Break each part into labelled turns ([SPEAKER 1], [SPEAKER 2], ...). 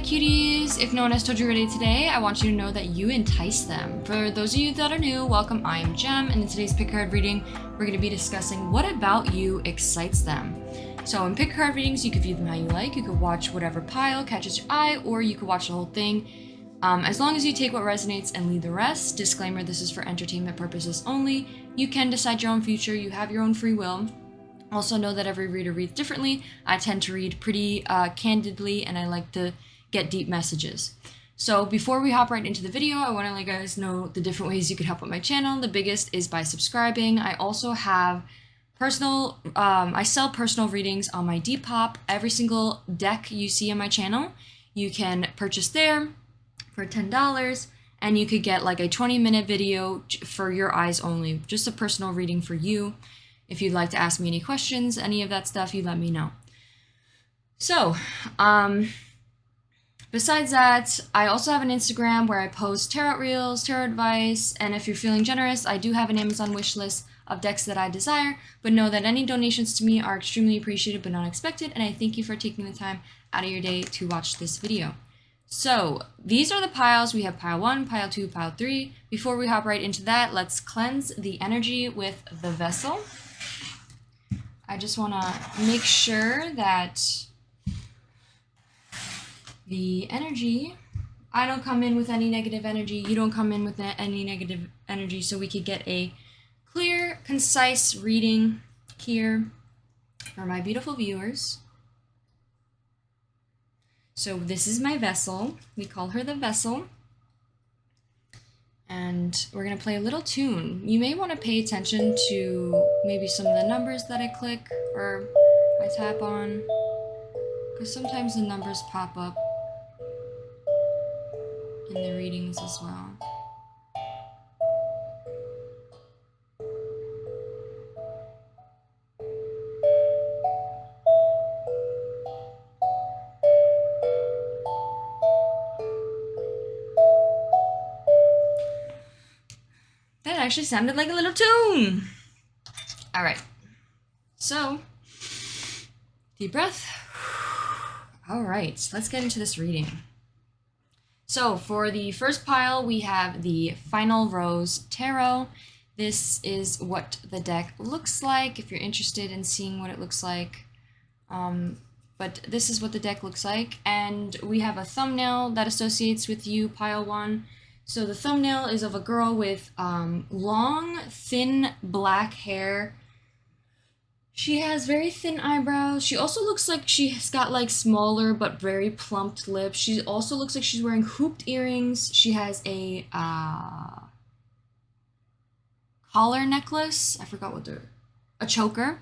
[SPEAKER 1] cuties, if no one has told you already today, I want you to know that you entice them. For those of you that are new, welcome, I am Jem, and in today's pick card reading, we're going to be discussing what about you excites them. So in pick card readings, you can view them how you like. You could watch whatever pile catches your eye, or you could watch the whole thing. As long as you take what resonates and leave the rest. Disclaimer, this is for entertainment purposes only. You can decide your own future. You have your own free will. Also know that every reader reads differently. I tend to read pretty candidly, and I like to get deep messages. So before we hop right into the video, I want to let you guys know the different ways you could help out my channel. The biggest is by subscribing. I also have I sell personal readings on my Depop. Every single deck you see on my channel, you can purchase there for $10, and you could get like a 20-minute video for your eyes only, just a personal reading for you. If you'd like to ask me any questions, any of that stuff, you let me know. So, besides that, I also have an Instagram where I post tarot reels, tarot advice, and if you're feeling generous, I do have an Amazon wish list of decks that I desire, but know that any donations to me are extremely appreciated but not expected, and I thank you for taking the time out of your day to watch this video. So, these are the piles. We have pile 1, pile 2, pile 3. Before we hop right into that, let's cleanse the energy with the vessel. I just want to make sure that the energy, I don't come in with any negative energy, you don't come in with any negative energy, so we could get a clear, concise reading here for my beautiful viewers. So this is my vessel. We call her the vessel. And we're going to play a little tune. You may want to pay attention to maybe some of the numbers that I click or I tap on, because sometimes the numbers pop up in the readings as well. That actually sounded like a little tune. All right. So, deep breath. All right, let's get into this reading. So for the first pile, we have the Final Rose Tarot. This is what the deck looks like, if you're interested in seeing what it looks like. But this is what the deck looks like. And we have a thumbnail that associates with you, pile 1. So the thumbnail is of a girl with long, thin, black hair. She has very thin eyebrows. She also looks like she's got like smaller but very plumped lips. She also looks like she's wearing hooped earrings. She has a collar necklace. I forgot what a choker.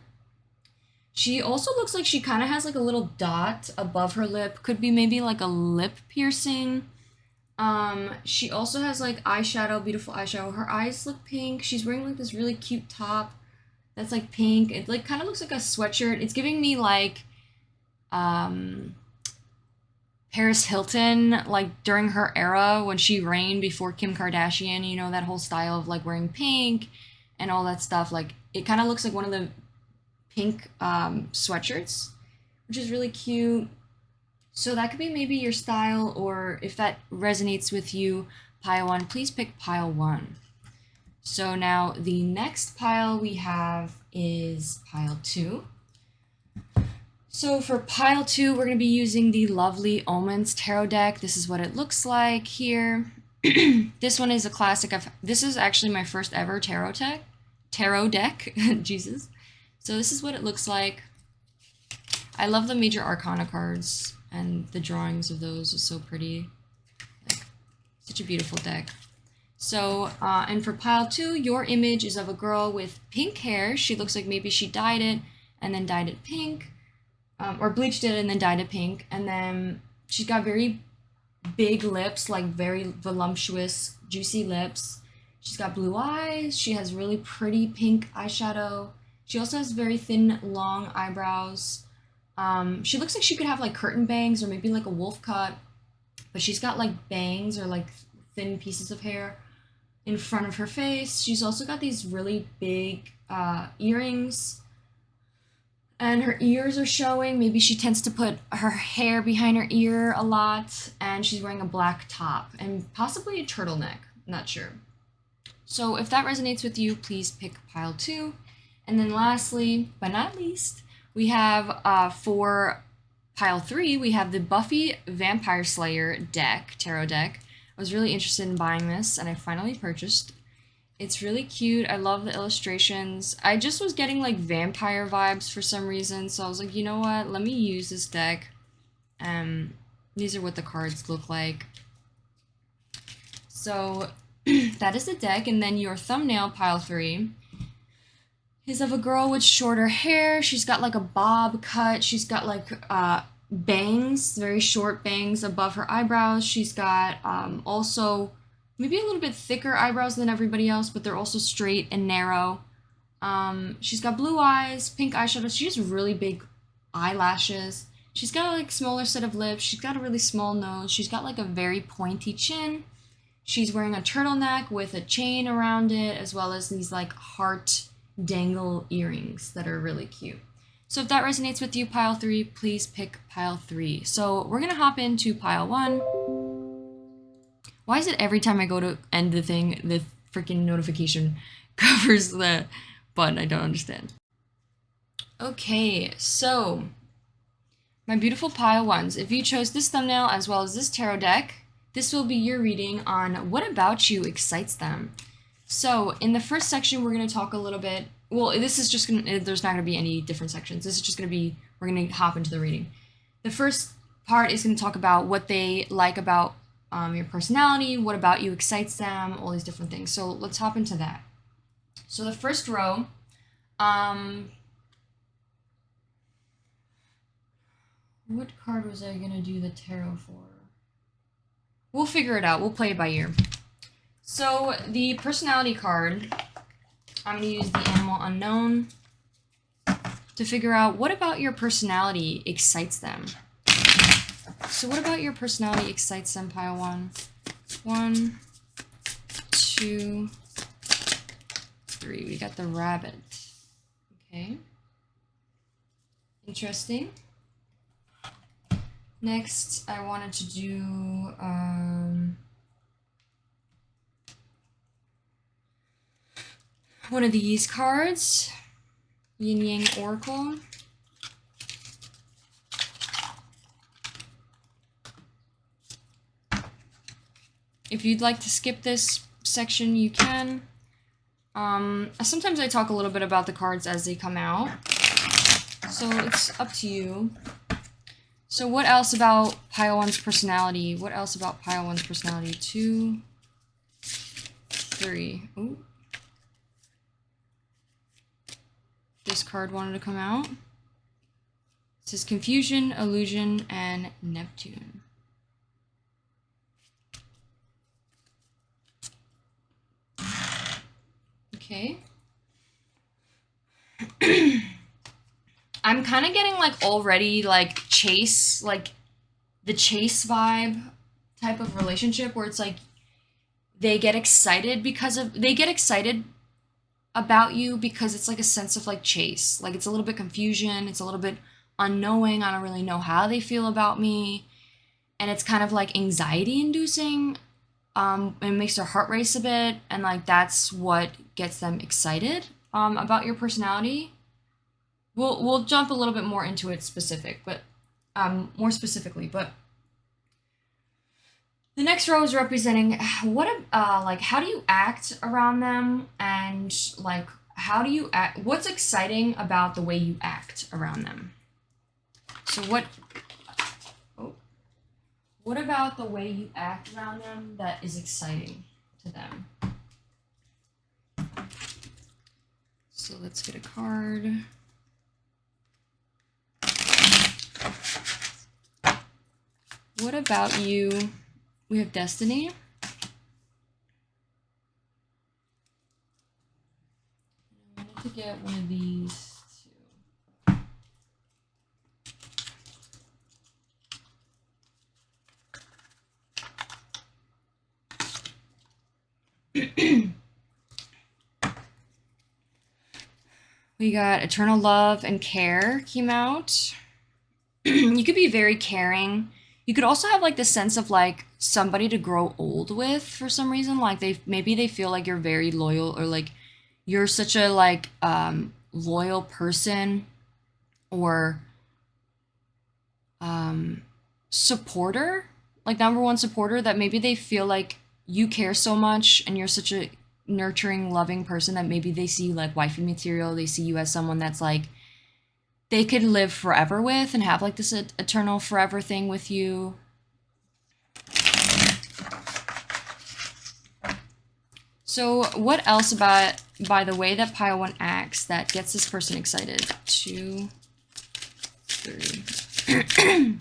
[SPEAKER 1] She also looks like she kind of has like a little dot above her lip. Could be maybe like a lip piercing. She also has like eyeshadow, beautiful eyeshadow. Her eyes look pink. She's wearing like this really cute top that's like pink. It like kind of looks like a sweatshirt. It's giving me like Paris Hilton, like during her era when she reigned before Kim Kardashian, you know, that whole style of like wearing pink and all that stuff. Like it kind of looks like one of the pink sweatshirts, which is really cute. So that could be maybe your style, or if that resonates with you, pile 1, please pick pile 1. So now the next pile we have is pile 2. So for pile 2, we're going to be using the Lovely Omens Tarot deck. This is what it looks like here. This one is a classic. This is actually my first ever tarot deck. Jesus. So this is what it looks like. I love the Major Arcana cards. And the drawings of those are so pretty. Like, such a beautiful deck. So, and for pile 2, your image is of a girl with pink hair. She looks like maybe she dyed it and then dyed it pink. Or bleached it and then dyed it pink. And then she's got very big lips, like very voluptuous, juicy lips. She's got blue eyes. She has really pretty pink eyeshadow. She also has very thin, long eyebrows. She looks like she could have like curtain bangs or maybe like a wolf cut, but she's got like bangs or like thin pieces of hair in front of her face. She's also got these really big earrings. And her ears are showing. Maybe she tends to put her hair behind her ear a lot. And she's wearing a black top and possibly a turtleneck. Not sure. So if that resonates with you, please pick pile 2. And then lastly, but not least, we have for pile 3, we have the Buffy Vampire Slayer deck, tarot deck. I was really interested in buying this, and I finally purchased. It's really cute. I love the illustrations. I just was getting like vampire vibes for some reason, so I was like, you know what? Let me use this deck. These are what the cards look like. So that is the deck, and then your thumbnail, pile 3, is of a girl with shorter hair. She's got like a bob cut. She's got like bangs, very short bangs above her eyebrows. She's got also maybe a little bit thicker eyebrows than everybody else, but they're also straight and narrow. She's got blue eyes, pink eyeshadow. She has really big eyelashes. She's got a like smaller set of lips. She's got a really small nose. She's got like a very pointy chin. She's wearing a turtleneck with a chain around it, as well as these like heart dangle earrings that are really cute. So if that resonates with you, pile 3, please pick pile 3. So we're gonna hop into pile 1. Why is it every time I go to end the thing, the freaking notification covers the button? I don't understand. Okay, so my beautiful pile 1s, if you chose this thumbnail as well as this tarot deck, this will be your reading on what about you excites them. So in the first section, we're going to talk a little bit, well, this is just going to, there's not going to be any different sections. This is just going to be, we're going to hop into the reading. The first part is going to talk about what they like about your personality, what about you excites them, all these different things. So let's hop into that. So the first row, what card was I going to do the tarot for? We'll figure it out. We'll play it by ear. So the personality card, I'm going to use the Animal Unknown to figure out what about your personality excites them. So what about your personality excites them, pile 1? 1, 2, 3. We got the rabbit. Okay. Interesting. Next, I wanted to do one of these cards, Yin Yang Oracle. If you'd like to skip this section, you can. Sometimes I talk a little bit about the cards as they come out, so it's up to you. So what else about pile 1's personality? What else about pile 1's personality? 2, 3. Ooh. This card wanted to come out. It says Confusion, Illusion, and Neptune. Okay. I'm kind of getting like already like chase, like the chase vibe type of relationship where it's like they get excited about you because it's like a sense of like chase. Like it's a little bit confusion, it's a little bit unknowing. I don't really know how they feel about me. And it's kind of like anxiety inducing. It makes their heart race a bit, and like that's what gets them excited about your personality. We'll jump a little bit more into it more specifically. But the next row is representing like how do you act around them, and like how do you act? What's exciting about the way you act around them? So what about the way you act around them that is exciting to them? So let's get a card. What about you? We have Destiny. I wanted to get one of these too. We We got Eternal Love and Care came out. You could be very caring. You could also have like the sense of like somebody to grow old with for some reason. Like maybe they feel like you're very loyal, or like you're such a like loyal person, or supporter, like number one supporter, that maybe they feel like you care so much and you're such a nurturing, loving person that maybe they see you like wifey material. They see you as someone that's like they could live forever with and have like this eternal forever thing with you. So what else about by the way that pile one acts that gets this person excited? 2, 3.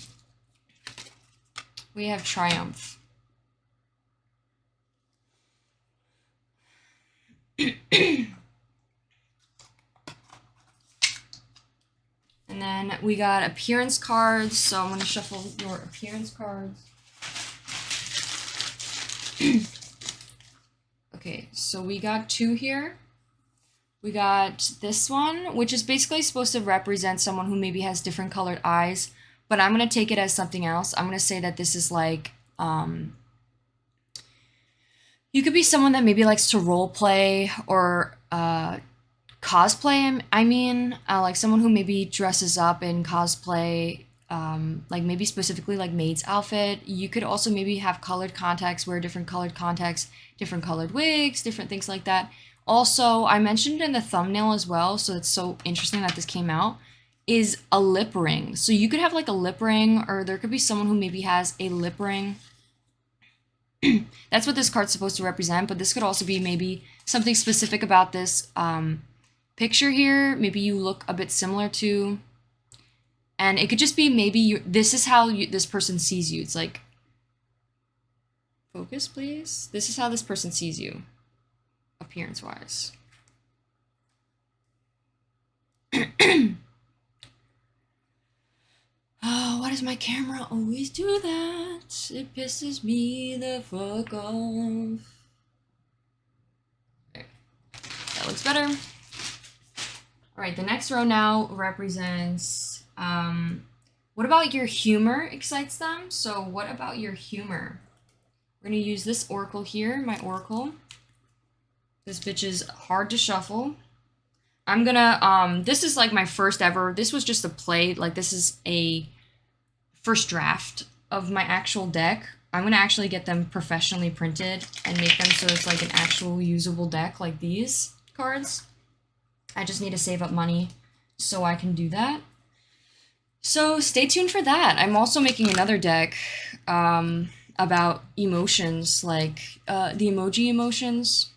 [SPEAKER 1] We have Triumph. And then we got appearance cards, so I'm going to shuffle your appearance cards. Okay, so we got 2 here. We got this one, which is basically supposed to represent someone who maybe has different colored eyes, but I'm going to take it as something else. I'm going to say that this is like, you could be someone that maybe likes to role play or cosplay. I mean, like someone who maybe dresses up in cosplay, like maybe specifically like maid's outfit. You could also maybe have colored contacts, wear different colored contacts, different colored wigs, different things like that. Also, I mentioned in the thumbnail as well, so it's so interesting that this came out, is a lip ring. So you could have like a lip ring, or there could be someone who maybe has a lip ring. That's what this card's supposed to represent, but this could also be maybe something specific about this picture here. Maybe you look a bit similar to, and it could just be maybe this is how this person sees you. It's like, focus please. This is how this person sees you, appearance-wise. Oh, why does my camera always do that? It pisses me the fuck off. Okay. That looks better. Alright, the next row now represents, what about your humor excites them? So what about your humor? We're going to use this oracle here, my oracle. This bitch is hard to shuffle. I'm gonna, this is like my first ever, this was just a play, like this is a first draft of my actual deck. I'm gonna actually get them professionally printed and make them so it's like an actual usable deck like these cards. I just need to save up money so I can do that. So stay tuned for that. I'm also making another deck about emotions, like the emoji emotions.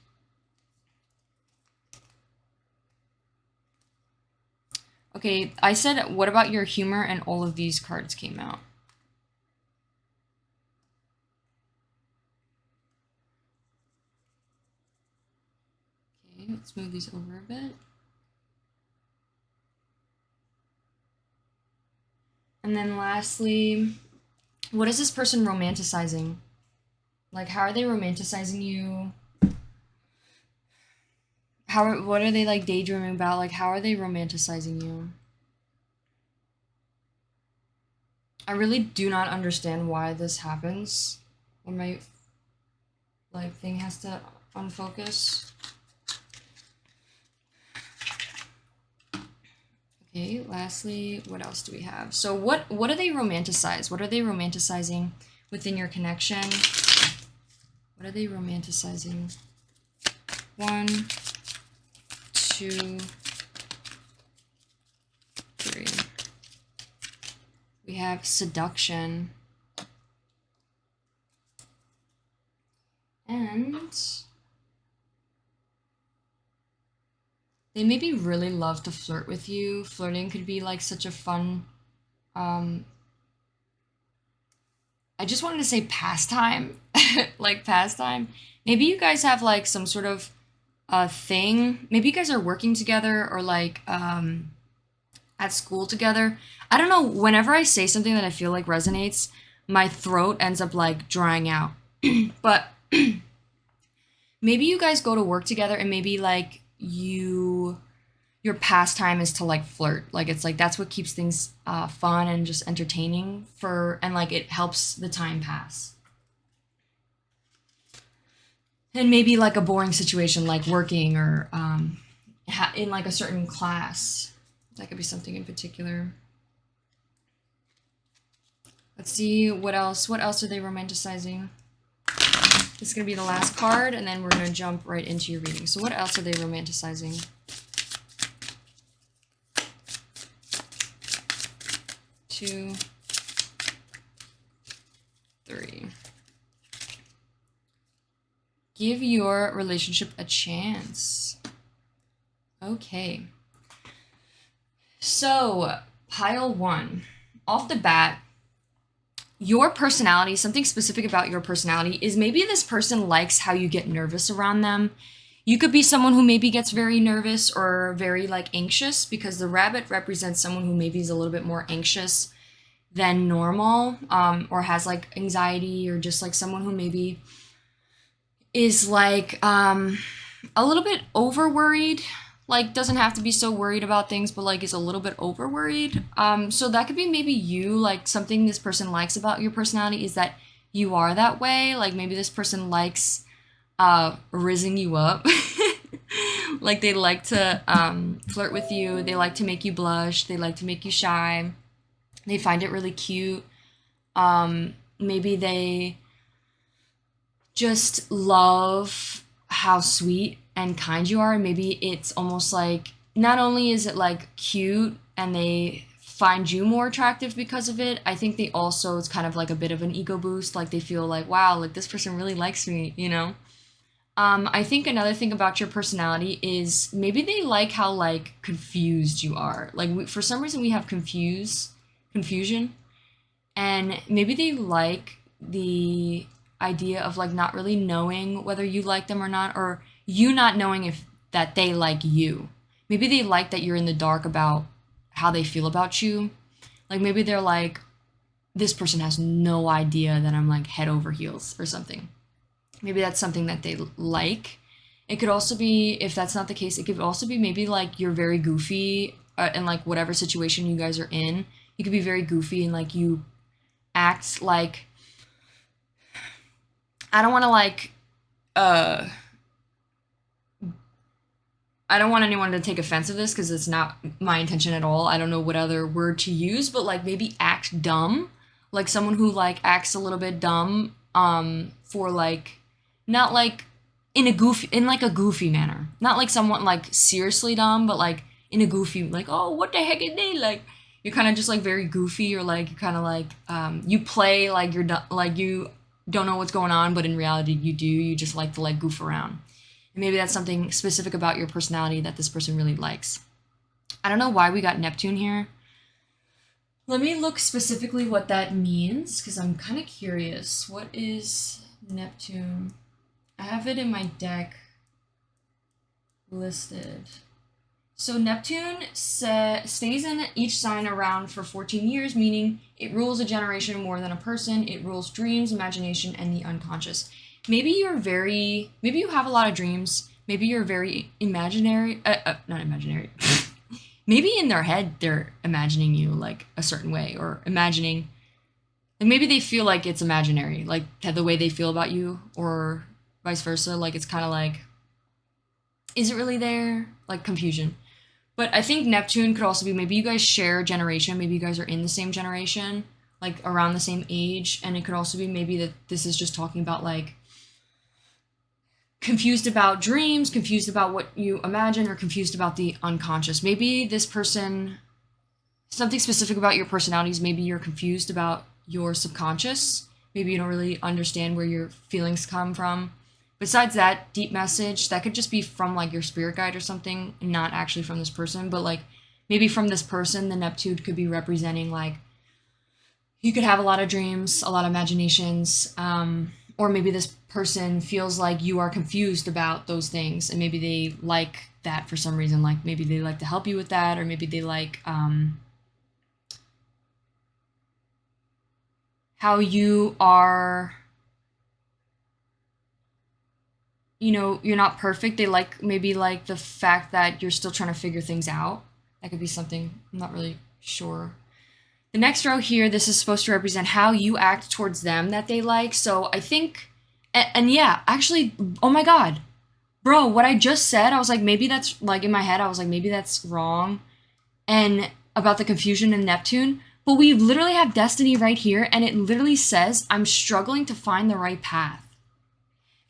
[SPEAKER 1] Okay, I said, what about your humor? And all of these cards came out. Okay, let's move these over a bit. And then lastly, what is this person romanticizing? Like, how are they romanticizing you? What are they like daydreaming about? Like, how are they romanticizing you? I really do not understand why this happens when my like thing has to unfocus. Okay, lastly, what else do we have? So what do they romanticize? What are they romanticizing within your connection? What are they romanticizing? 1, 2, 3. We have seduction. And they maybe really love to flirt with you. Flirting could be like such a fun, I just wanted to say pastime, like pastime. Maybe you guys have like some sort of thing. Maybe you guys are working together or like at school together. I don't know, whenever I say something that I feel like resonates, my throat ends up like drying out. But maybe you guys go to work together and maybe like you're your pastime is to like flirt. Like it's like that's what keeps things fun and just entertaining and like it helps the time pass. And maybe like a boring situation like working or in like a certain class. That could be something in particular. Let's see what else. What else are they romanticizing? This is going to be the last card, and then we're going to jump right into your reading. So what else are they romanticizing? 2, 3. Give your relationship a chance. Okay. So, pile 1. Off the bat, your personality, something specific about your personality is maybe this person likes how you get nervous around them. You could be someone who maybe gets very nervous or very like anxious, because the rabbit represents someone who maybe is a little bit more anxious than normal, or has like anxiety, or just like someone who maybe is like a little bit over worried. Like doesn't have to be so worried about things, but like is a little bit over worried. So that could be maybe you, like something this person likes about your personality is that you are that way. Like maybe this person likes rizzing you up. Like they like to flirt with you. They like to make you blush. They like to make you shy. They find it really cute. Maybe they just love how sweet and kind you are. And maybe it's almost like not only is it like cute and they find you more attractive because of it, I think they also, it's kind of like a bit of an ego boost. Like they feel like, wow, like this person really likes me, you know? I think another thing about your personality is maybe they like how like confused you are. Like for some reason we have confusion, and maybe they like the idea of like not really knowing whether you like them or not, or you not knowing if that they like you. Maybe they like that you're in the dark about how they feel about you. Like maybe they're like, this person has no idea that I'm like head over heels or something. Maybe that's something that they like. It could also be, if that's not the case, it could also be maybe like you're very goofy in like whatever situation you guys are in. You could be very goofy and like you act like, I don't want to like, I don't want anyone to take offense of this because it's not my intention at all. I don't know what other word to use, but like maybe act dumb. Like someone who like acts a little bit dumb for like, not like in like a goofy manner. Not like someone like seriously dumb, but like in a goofy, like, oh, what the heck is they? Like you're kind of just like very goofy, or like you're kind of like you play like you're like you don't know what's going on, but in reality you do. You just like to like goof around. And maybe that's something specific about your personality that this person really likes. I don't know why we got Neptune here. Let me look specifically what that means, because I'm kind of curious. What is Neptune? I have it in my deck listed. So Neptune stays in each sign around for 14 years, meaning it rules a generation more than a person. It rules dreams, imagination, and the unconscious. Maybe you have a lot of dreams. Maybe you're very imaginary, not imaginary. Maybe in their head, they're imagining you like a certain way, or imagining, and maybe they feel like it's imaginary, like the way they feel about you, or vice versa. Like it's kind of like, is it really there? Like confusion. But I think Neptune could also be, maybe you guys share a generation. Maybe you guys are in the same generation, like around the same age. And it could also be maybe that this is just talking about like confused about dreams, confused about what you imagine, or confused about the unconscious. Maybe this person, something specific about your personalities, maybe you're confused about your subconscious. Maybe you don't really understand where your feelings come from. Besides that deep message, that could just be from like your spirit guide or something, not actually from this person, but like maybe from this person, the Neptune could be representing like, you could have a lot of dreams, a lot of imaginations, or maybe this person feels like you are confused about those things, and maybe they like that for some reason. Like maybe they like to help you with that, or maybe they like how you are you know, you're not perfect. They like maybe like the fact that you're still trying to figure things out. That could be something. I'm not really sure. The next row here, this is supposed to represent how you act towards them that they like. So I think, and yeah, actually, oh my God, bro, what I just said, I was like, maybe that's like in my head, I was like, maybe that's wrong. And about the confusion in Neptune. But we literally have destiny right here, and it literally says, I'm struggling to find the right path.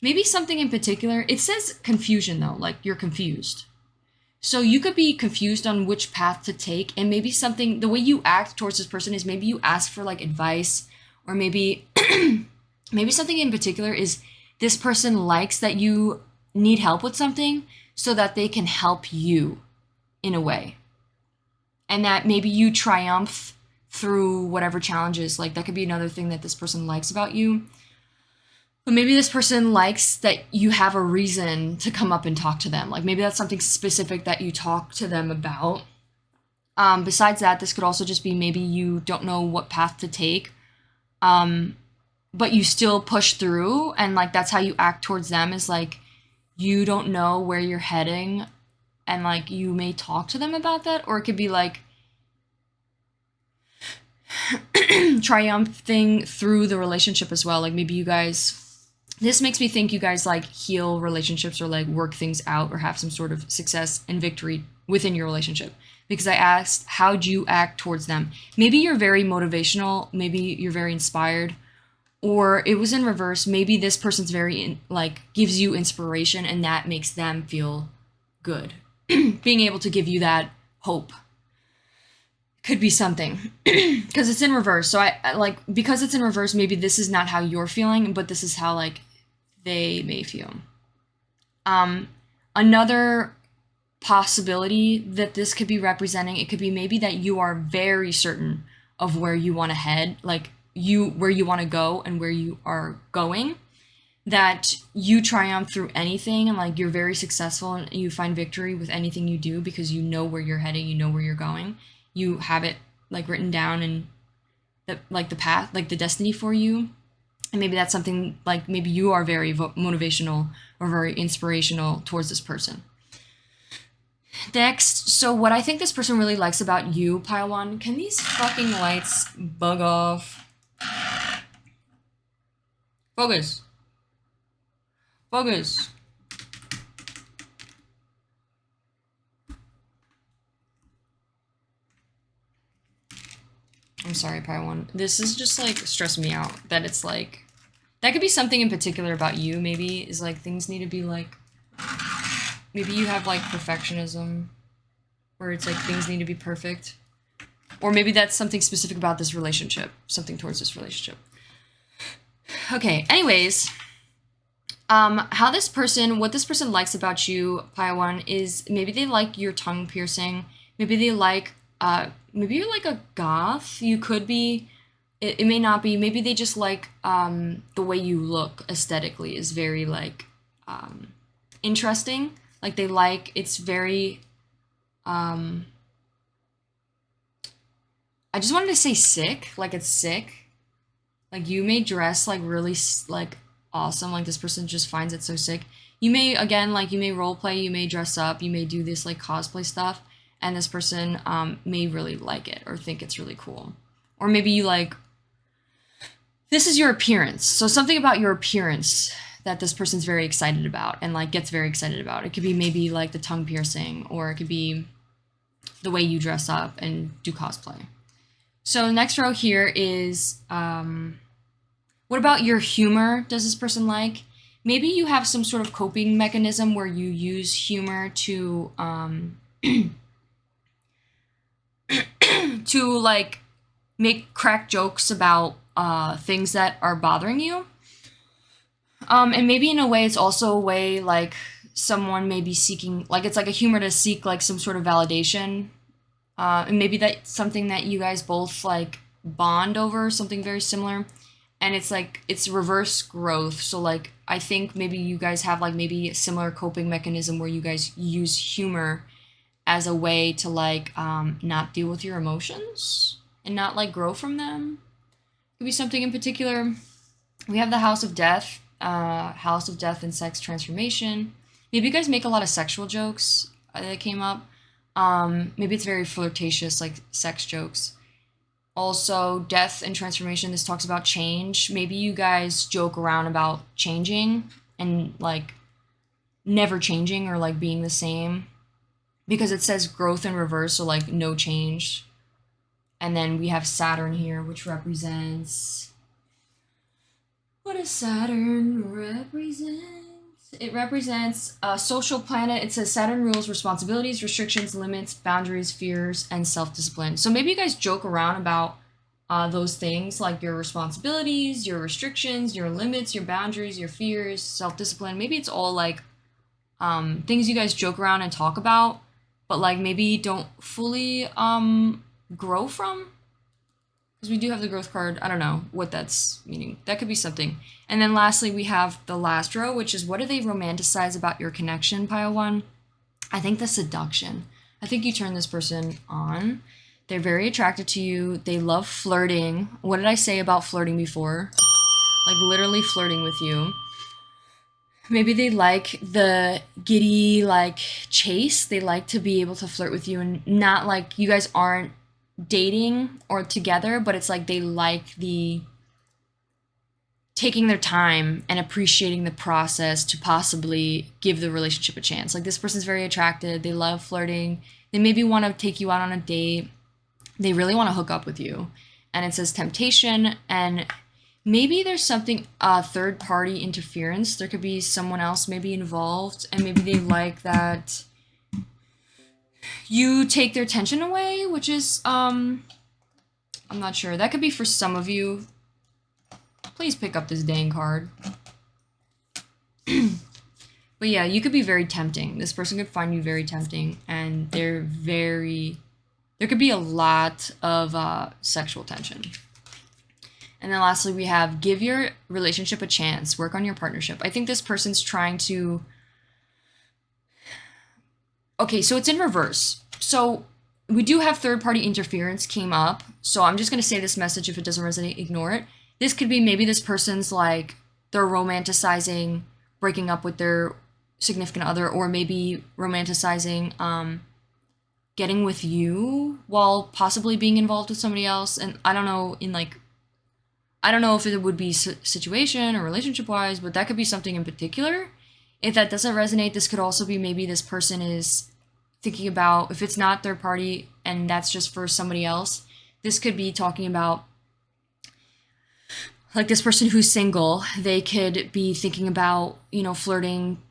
[SPEAKER 1] Maybe something in particular, it says confusion though, like you're confused. So you could be confused on which path to take, and maybe something, the way you act towards this person is maybe you ask for like advice, or maybe maybe something in particular is this person likes that you need help with something so that they can help you in a way. And that maybe you triumph through whatever challenges. Like that could be another thing that this person likes about you. But maybe this person likes that you have a reason to come up and talk to them. Like maybe that's something specific that you talk to them about. Besides that, this could also just be maybe you don't know what path to take, but you still push through, and like that's how you act towards them, is like you don't know where you're heading, and like you may talk to them about that, or it could be like triumphing through the relationship as well. Like maybe you guys, this makes me think you guys like heal relationships or like work things out or have some sort of success and victory within your relationship. Because I asked, how'd you act towards them? Maybe you're very motivational, maybe you're very inspired, or it was in reverse. Maybe this person's very like gives you inspiration, and that makes them feel good. Being able to give you that hope could be something, because it's in reverse. So I like, because it's in reverse, maybe this is not how you're feeling, but this is how like they may feel. Another possibility that this could be representing, it could be maybe that you are very certain of where you want to head, like where you want to go and where you are going, that you triumph through anything, and like you're very successful and you find victory with anything you do because you know where you're heading, you know where you're going, you have it like written down, and the like the path, like the destiny for you. And maybe that's something like maybe you are very motivational or very inspirational towards this person. Next, so what I think this person really likes about you, Pile 1, can these fucking lights bug off? Focus. Focus. I'm sorry, Pile 1. This is just like stressing me out that it's like, that could be something in particular about you, maybe, is like things need to be like, maybe you have like perfectionism, where it's like things need to be perfect. Or maybe that's something specific about this relationship, something towards this relationship. Okay, anyways, what this person likes about you, Pile 1, is maybe they like your tongue piercing, maybe they like, maybe you're like a goth, you could be, it may not be, maybe they just like, the way you look aesthetically is very like, interesting, like they like, it's very, I just wanted to say sick, like it's sick. Like you may dress like really like awesome, like this person just finds it so sick. You may, again, like you may role play, you may dress up, you may do this like cosplay stuff, and this person may really like it or think it's really cool. Or maybe you like, this is your appearance. So something about your appearance that this person's very excited about and like gets very excited about. It could be maybe like the tongue piercing, or it could be the way you dress up and do cosplay. So next row here is, what about your humor does this person like? Maybe you have some sort of coping mechanism where you use humor to, to like make crack jokes about things that are bothering you. And maybe in a way it's also a way like someone may be seeking, like it's like a humor to seek like some sort of validation. And maybe that's something that you guys both like bond over, something very similar. And it's like, it's reverse growth. So like, I think maybe you guys have like maybe a similar coping mechanism where you guys use humor as a way to like, not deal with your emotions and not like grow from them. Could be something in particular. We have the House of Death. House of Death and Sex Transformation. Maybe you guys make a lot of sexual jokes that came up. Maybe it's very flirtatious, like sex jokes. Also, death and transformation. This talks about change. Maybe you guys joke around about changing and like never changing or like being the same, because it says growth in reverse, so like no change. And then we have Saturn here, which represents, what does Saturn represent? It represents a social planet. It says Saturn rules responsibilities, restrictions, limits, boundaries, fears, and self-discipline. So maybe you guys joke around about those things, like your responsibilities, your restrictions, your limits, your boundaries, your fears, self-discipline. Maybe it's all like things you guys joke around and talk about, but like maybe don't fully grow from. Because we do have the growth card. I don't know what that's meaning. That could be something. And then lastly, we have the last row, which is what do they romanticize about your connection, pile one? I think the seduction. I think you turn this person on. They're very attracted to you. They love flirting. What did I say about flirting before? Like literally flirting with you. Maybe they like the giddy, like, chase. They like to be able to flirt with you, and not like you guys aren't dating or together, but it's like they like the taking their time and appreciating the process to possibly give the relationship a chance. Like this person's very attracted. They love flirting. They maybe want to take you out on a date. They really want to hook up with you. And it says temptation, and maybe there's something, third party interference. There could be someone else maybe involved, and maybe they like that you take their attention away, which is, I'm not sure. That could be for some of you. Please pick up this dang card. But yeah, you could be very tempting. This person could find you very tempting, and there could be a lot of sexual tension. And then lastly, we have give your relationship a chance. Work on your partnership. I think this person's trying to... Okay, so it's in reverse. So we do have third-party interference came up. So I'm just going to say this message. If it doesn't resonate, ignore it. This could be maybe this person's like, they're romanticizing breaking up with their significant other, or maybe romanticizing getting with you while possibly being involved with somebody else. And I don't know, I don't know if it would be situation or relationship-wise, but that could be something in particular. If that doesn't resonate, this could also be maybe this person is thinking about, if it's not third party and that's just for somebody else, this could be talking about, like this person who's single, they could be thinking about, flirting,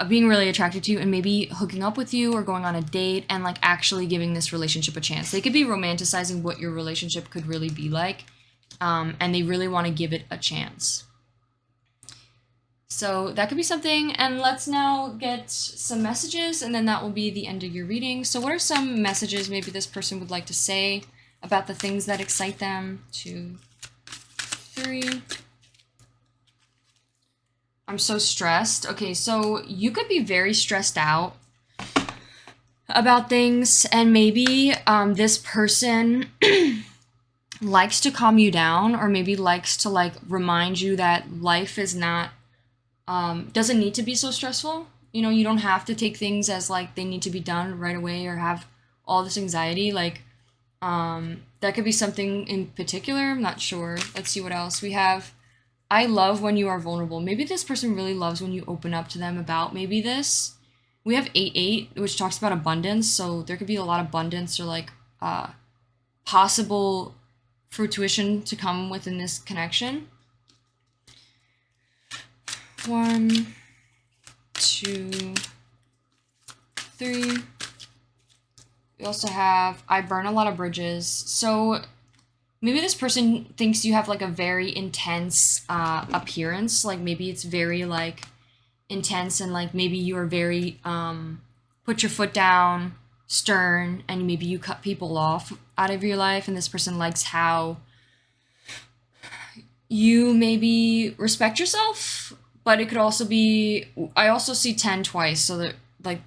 [SPEAKER 1] being really attracted to you, and maybe hooking up with you or going on a date and like actually giving this relationship a chance. They could be romanticizing what your relationship could really be like, and they really want to give it a chance. So that could be something. And let's now get some messages, and then that will be the end of your reading. So what are some messages maybe this person would like to say about the things that excite them? 2, 3. I'm so stressed. Okay, so you could be very stressed out about things, and maybe this person likes to calm you down, or maybe likes to like remind you that life is not doesn't need to be so stressful. You don't have to take things as like they need to be done right away, or have all this anxiety. Like that could be something in particular. I'm not sure. Let's see what else we have. I love when you are vulnerable. Maybe this person really loves when you open up to them about maybe this. We have 8-8, which talks about abundance. So there could be a lot of abundance, or like possible fruition to come within this connection. 1, 2, 3. We also have, I burn a lot of bridges. So maybe this person thinks you have like a very intense appearance. Like maybe it's very like intense, and like maybe you are very put your foot down, stern, and maybe you cut people off out of your life, and this person likes how you maybe respect yourself. But it could also be, I also see 10 twice, so that like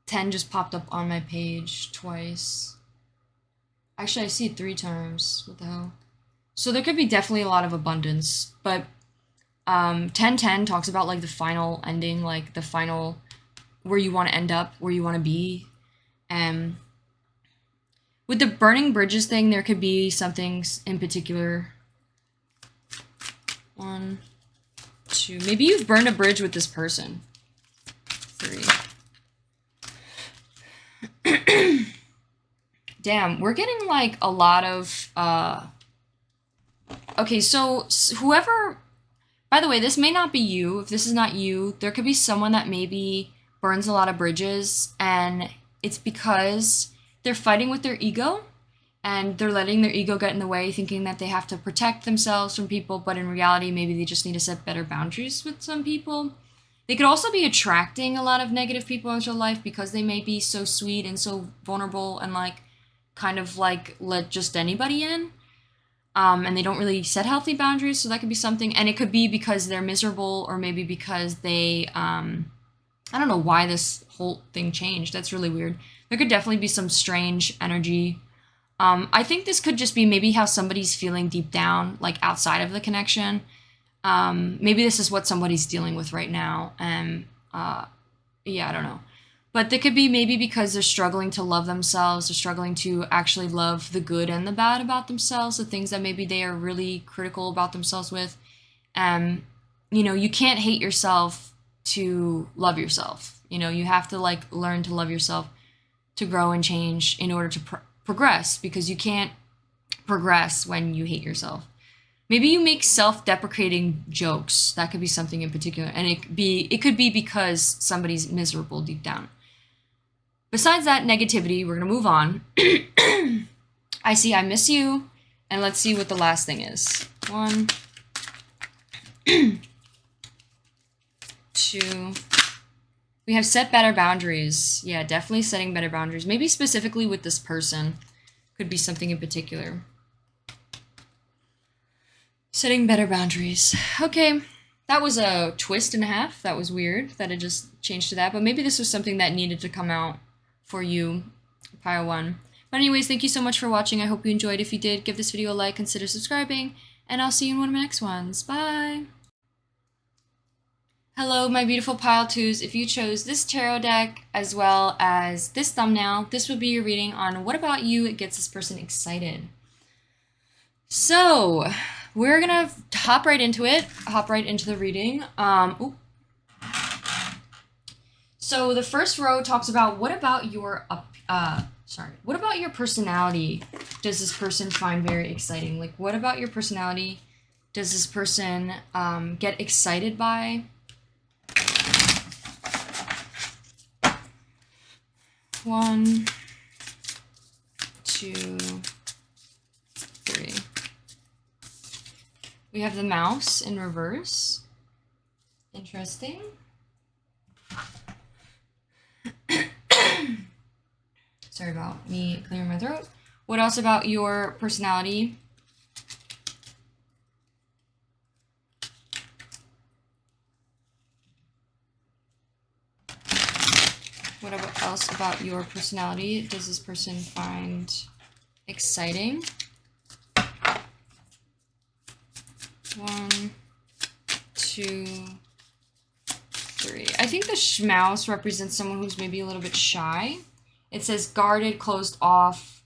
[SPEAKER 1] 10 just popped up on my page twice. Actually, I see it 3 times. What the hell? So there could be definitely a lot of abundance, but 1010 talks about like the final ending, like the final where you want to end up, where you want to be. With the burning bridges thing, there could be something in particular. 1, 2. Maybe you've burned a bridge with this person. 3. Damn, we're getting like a lot of okay, so whoever, by the way, this may not be you. If this is not you, there could be someone that maybe burns a lot of bridges, and it's because they're fighting with their ego, and they're letting their ego get in the way, thinking that they have to protect themselves from people, but in reality, maybe they just need to set better boundaries with some people. They could also be attracting a lot of negative people into their life because they may be so sweet and so vulnerable and like kind of like let just anybody in. And they don't really set healthy boundaries, so that could be something. And it could be because they're miserable, or maybe because they, I don't know why this whole thing changed. That's really weird. There could definitely be some strange energy. I think this could just be maybe how somebody's feeling deep down, like outside of the connection. Maybe this is what somebody's dealing with right now. And yeah, I don't know. But they could be maybe because they're struggling to love themselves, they're struggling to actually love the good and the bad about themselves, the things that maybe they are really critical about themselves with. You know, you can't hate yourself to love yourself. You know, you have to like learn to love yourself to grow and change in order to progress, because you can't progress when you hate yourself. Maybe you make self-deprecating jokes. That could be something in particular, and it could be because somebody's miserable deep down. Besides that negativity, we're gonna move on. I see I miss you, and let's see what the last thing is. 1, 2. We have set better boundaries. Yeah, definitely setting better boundaries. Maybe specifically with this person. Could be something in particular. Setting better boundaries. Okay, that was a twist and a half. That was weird that it just changed to that. But maybe this was something that needed to come out for you, Pile 1. But anyways, thank you so much for watching. I hope you enjoyed. If you did, give this video a like, consider subscribing, and I'll see you in one of my next ones. Bye! Hello, my beautiful Pile 2s. If you chose this tarot deck as well as this thumbnail, this would be your reading on what about you gets this person excited. So, we're gonna hop right into it, hop right into the reading. So the first row talks about what about your what about your personality does this person find very exciting? Like, what about your personality does this person get excited by? 1, 2, 3. We have the mouse in reverse. Interesting. Sorry about me clearing my throat. What else about your personality? What else about your personality does this person find exciting? 1, 2, 3. I think the mouse represents someone who's maybe a little bit shy. It says guarded, closed off.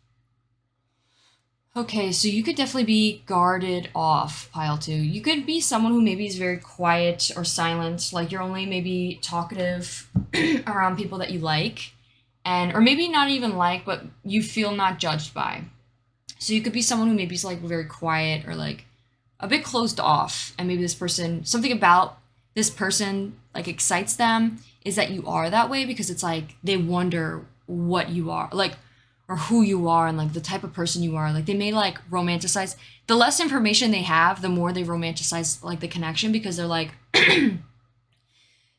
[SPEAKER 1] Okay, so you could definitely be guarded off, Pile 2. You could be someone who maybe is very quiet or silent, like you're only maybe talkative around people that you like, or maybe not even like, but you feel not judged by. So you could be someone who maybe is like very quiet or like a bit closed off, and maybe this person, something about this person like excites them is that you are that way, because it's like they wonder what you are, like, or who you are, and like the type of person you are. Like they may like romanticize, the less information they have, the more they romanticize like the connection, because they're like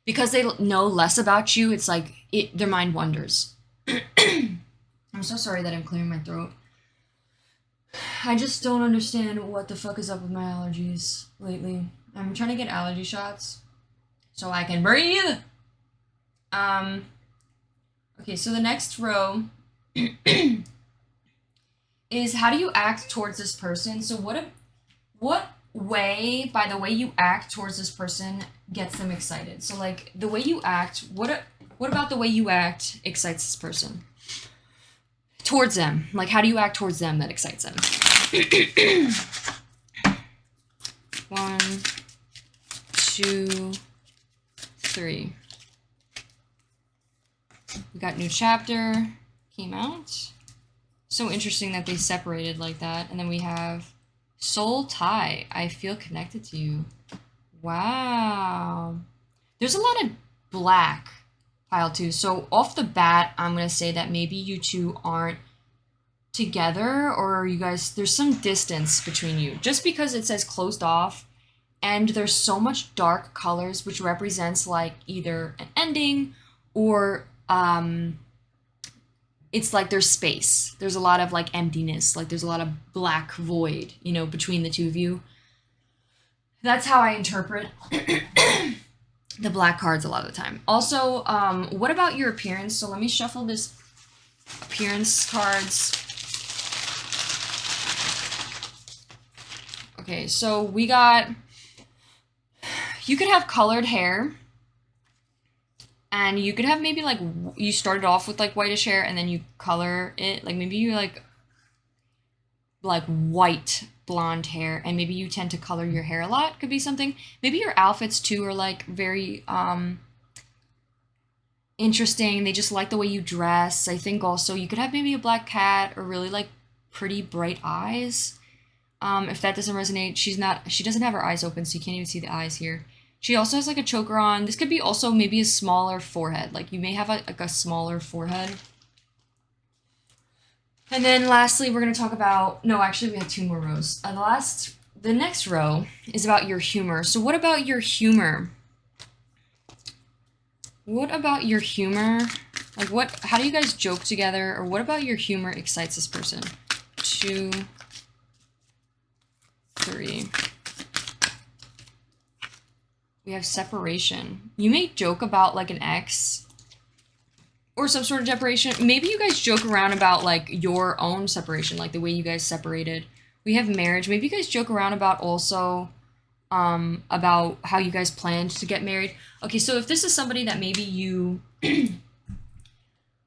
[SPEAKER 1] because they know less about you, it's like their mind wanders. I'm so sorry that I'm clearing my throat. I just don't understand what the fuck is up with my allergies lately. I'm trying to get allergy shots so I can breathe. Okay, so the next row is how do you act towards this person? So what by the way you act towards this person gets them excited. So like the way you act, what about the way you act excites this person? Towards them. Like how do you act towards them that excites them? 1, 2, 3. We got new chapter came out. So interesting that they separated like that. And then we have soul tie. I feel connected to you. Wow. There's a lot of black pile two. So off the bat, I'm going to say that maybe you two aren't together, or you guys, there's some distance between you. Just because it says closed off and there's so much dark colors, which represents like either an ending or it's like there's space. There's a lot of like emptiness. Like there's a lot of black void, you know, between the two of you. That's how I interpret the black cards a lot of the time. Also, what about your appearance? So let me shuffle this appearance cards. Okay, so we got, you could have colored hair, and you could have maybe like, you started off with like whitish hair and then you color it. Like maybe you like white blonde hair, and maybe you tend to color your hair a lot. Could be something. Maybe your outfits too are like very interesting. They just like the way you dress. I think also you could have maybe a black cat or really like pretty bright eyes. If that doesn't resonate, she doesn't have her eyes open, so you can't even see the eyes here. She also has like a choker on. This could be also maybe a smaller forehead. Like you may have like a smaller forehead. And then lastly, we're going to talk about, no, actually we have 2 more rows. The next row is about your humor. So what about your humor? What about your humor? Like how do you guys joke together? Or what about your humor excites this person? 2, 3. We have separation. You may joke about like an ex or some sort of separation. Maybe you guys joke around about like your own separation, like the way you guys separated. We have marriage. Maybe you guys joke around about also about how you guys planned to get married. Okay, so if this is somebody that maybe you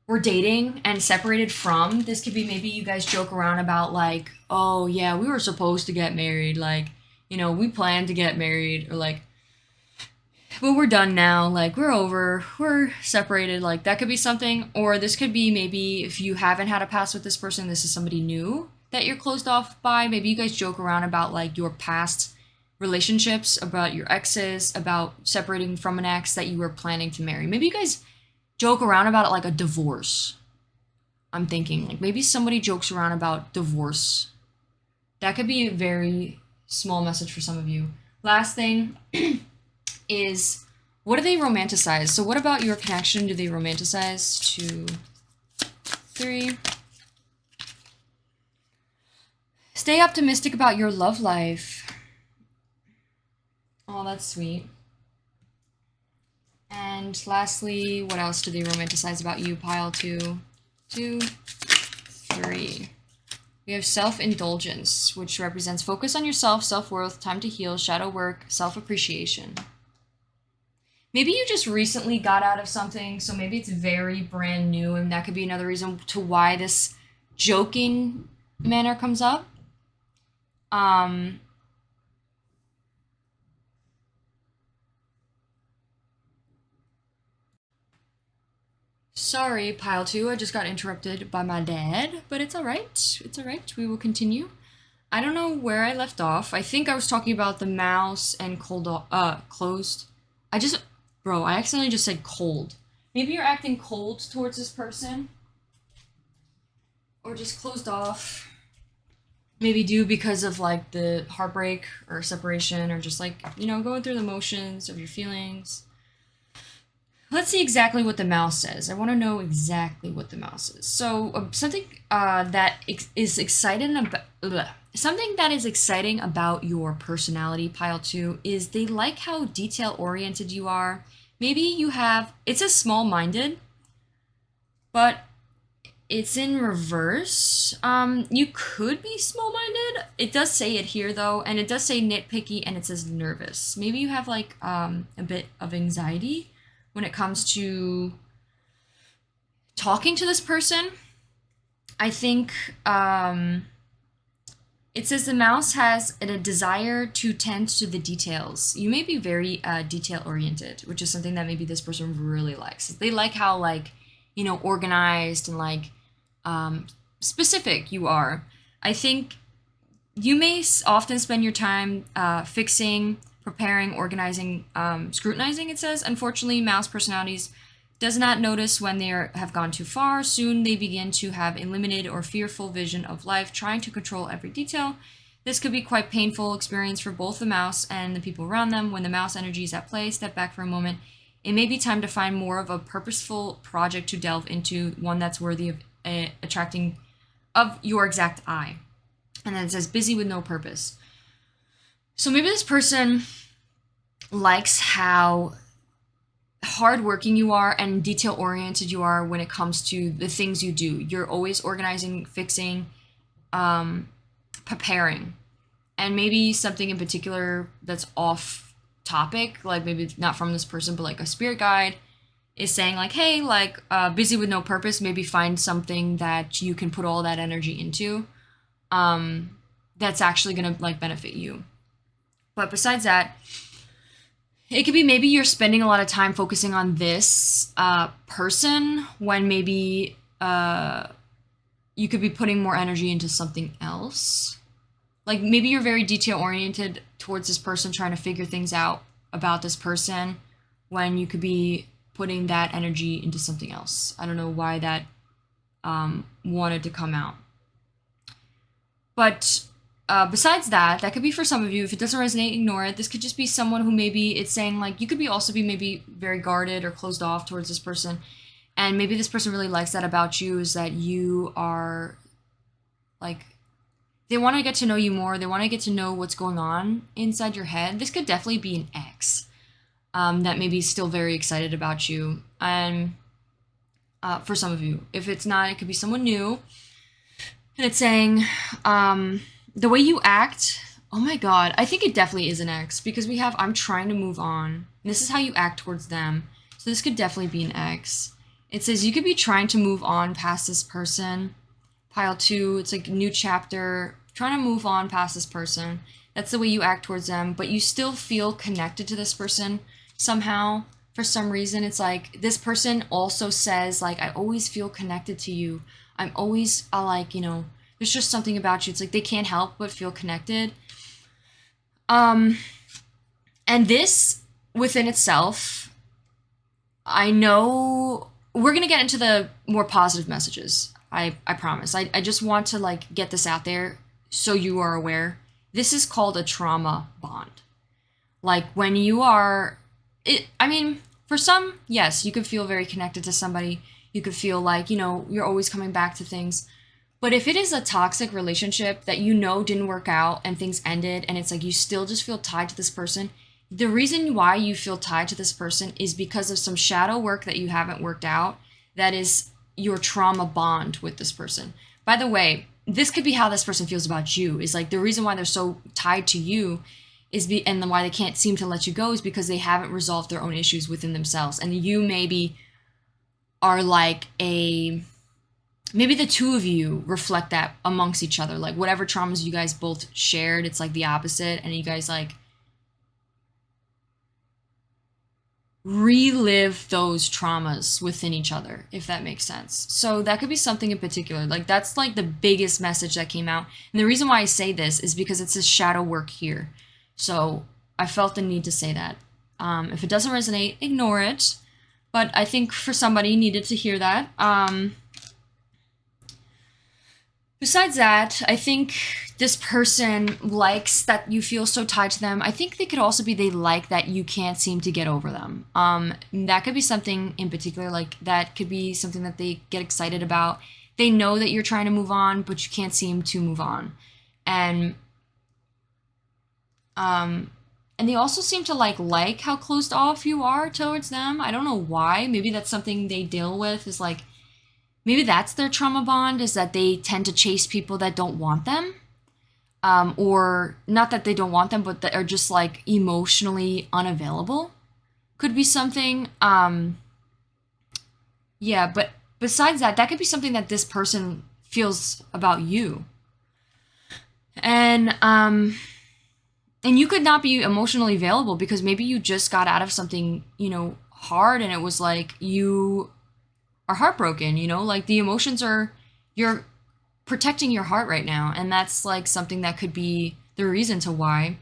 [SPEAKER 1] were dating and separated from, this could be maybe you guys joke around about like, oh yeah, we were supposed to get married, like, you know, we planned to get married, or like, but we're done now, like we're over, we're separated. Like that could be something. Or this could be maybe if you haven't had a past with this person, this is somebody new that you're closed off by. Maybe you guys joke around about like your past relationships, about your exes, about separating from an ex that you were planning to marry. Maybe you guys joke around about it like a divorce. I'm thinking like maybe somebody jokes around about divorce. That could be a very small message for some of you. Last thing is, what do they romanticize? So what about your connection do they romanticize? 2, 3. Stay optimistic about your love life. Oh, that's sweet. And lastly, what else do they romanticize about you? Pile 2, 2, 3. We have self-indulgence, which represents focus on yourself, self-worth, time to heal, shadow work, self-appreciation. Maybe you just recently got out of something, so maybe it's very brand new, and that could be another reason to why this joking manner comes up. Sorry, pile 2, I just got interrupted by my dad, but it's alright. It's alright, we will continue. I don't know where I left off. I think I was talking about the mouse and closed. Bro, I accidentally just said cold. Maybe you're acting cold towards this person. Or just closed off. Maybe due because of like the heartbreak or separation, or just like, you know, going through the motions of your feelings. Let's see exactly what the mouse says. I want to know exactly what the mouse says. So something that is exciting about your personality, pile 2, is they like how detail oriented you are. Maybe you have, it says small-minded, but It's in reverse. You could be small-minded. It does say it here though, and it does say nitpicky, and it says nervous. Maybe you have like a bit of anxiety when it comes to talking to this person. I think it says the mouse has a desire to tend to the details. You may be very detail-oriented, which is something that maybe this person really likes. They like how like, you know, organized and like specific you are. I think you may often spend your time fixing, preparing, organizing, scrutinizing, it says. Unfortunately, mouse personalities does not notice when they have gone too far. Soon they begin to have a limited or fearful vision of life, trying to control every detail. This could be quite painful experience for both the mouse and the people around them. When the mouse energy is at play, step back for a moment. It may be time to find more of a purposeful project to delve into, one that's worthy of attracting of your exact eye. And then it says busy with no purpose. So maybe this person likes how hardworking you are and detail oriented you are when it comes to the things you do. You're always organizing, fixing, preparing. And maybe something in particular that's off topic, like maybe not from this person, but like a spirit guide is saying like, hey, like busy with no purpose, maybe find something that you can put all that energy into that's actually gonna like benefit you. But besides that, it could be maybe you're spending a lot of time focusing on this person when maybe you could be putting more energy into something else. Like maybe you're very detail oriented towards this person, trying to figure things out about this person when you could be putting that energy into something else. I don't know why that wanted to come out. But besides that, that could be for some of you. If it doesn't resonate, ignore it. This could just be someone who maybe it's saying like, you could be also be maybe very guarded or closed off towards this person. And maybe this person really likes that about you, is that you are like, they want to get to know you more. They want to get to know what's going on inside your head. This could definitely be an ex that maybe is still very excited about you. And for some of you, if it's not, it could be someone new. And it's saying, the way you act, oh my god, I think it definitely is an ex, because we have, I'm trying to move on. And this is how you act towards them. So this could definitely be an ex. It says you could be trying to move on past this person. Pile 2, it's like new chapter, trying to move on past this person. That's the way you act towards them, but you still feel connected to this person somehow. For some reason, it's like this person also says like, I always feel connected to you. I'm always like, you know, there's just something about you. It's like they can't help but feel connected. And this within itself, I know we're going to get into the more positive messages. I promise. I just want to like get this out there so you are aware. This is called a trauma bond. Like when you are, I mean, for some, yes, you could feel very connected to somebody. You could feel like, you know, you're always coming back to things. But if it is a toxic relationship that you know didn't work out and things ended and it's like you still just feel tied to this person, the reason why you feel tied to this person is because of some shadow work that you haven't worked out. That is your trauma bond with this person. By the way, this could be how this person feels about you. Is like the reason why they're so tied to you is and why they can't seem to let you go is because they haven't resolved their own issues within themselves. And you maybe are like maybe the two of you reflect that amongst each other. Like whatever traumas you guys both shared, it's like the opposite. And you guys like relive those traumas within each other, if that makes sense. So that could be something in particular. Like that's like the biggest message that came out. And the reason why I say this is because it's a shadow work here. So I felt the need to say that. If it doesn't resonate, ignore it. But I think for somebody needed to hear that. Besides that, I think this person likes that you feel so tied to them. I think they could also be they like that you can't seem to get over them. That could be something in particular, like that could be something that they get excited about. They know that you're trying to move on, but you can't seem to move on. And they also seem to like how closed off you are towards them. I don't know why. Maybe that's something they deal with, is like maybe that's their trauma bond, is that they tend to chase people that don't want them. Or not that they don't want them, but that are just like emotionally unavailable. Could be something. Yeah, but besides that, that could be something that this person feels about you. And you could not be emotionally available because maybe you just got out of something, hard, and it was like you are heartbroken, like the emotions are, you're protecting your heart right now, and that's like something that could be the reason to why.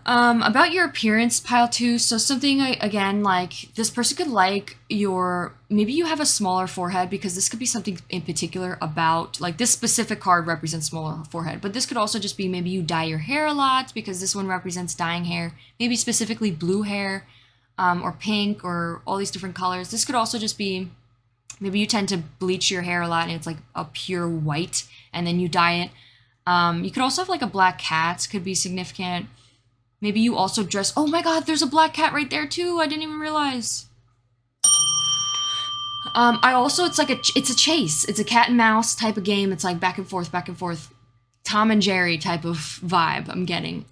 [SPEAKER 1] About your appearance, pile two. So something again, like this person could like maybe you have a smaller forehead, because this could be something in particular about, like, this specific card represents smaller forehead, but this could also just be maybe you dye your hair a lot, because this one represents dyeing hair, maybe specifically blue hair, or pink, or all these different colors. This could also just be maybe you tend to bleach your hair a lot and it's like a pure white, and then you dye it. You could also have like a black cat, could be significant. Maybe you also dress. Oh my god, there's a black cat right there too. I didn't even realize. I also, it's a chase. It's a cat and mouse type of game. It's like back and forth, back and forth. Tom and Jerry type of vibe I'm getting.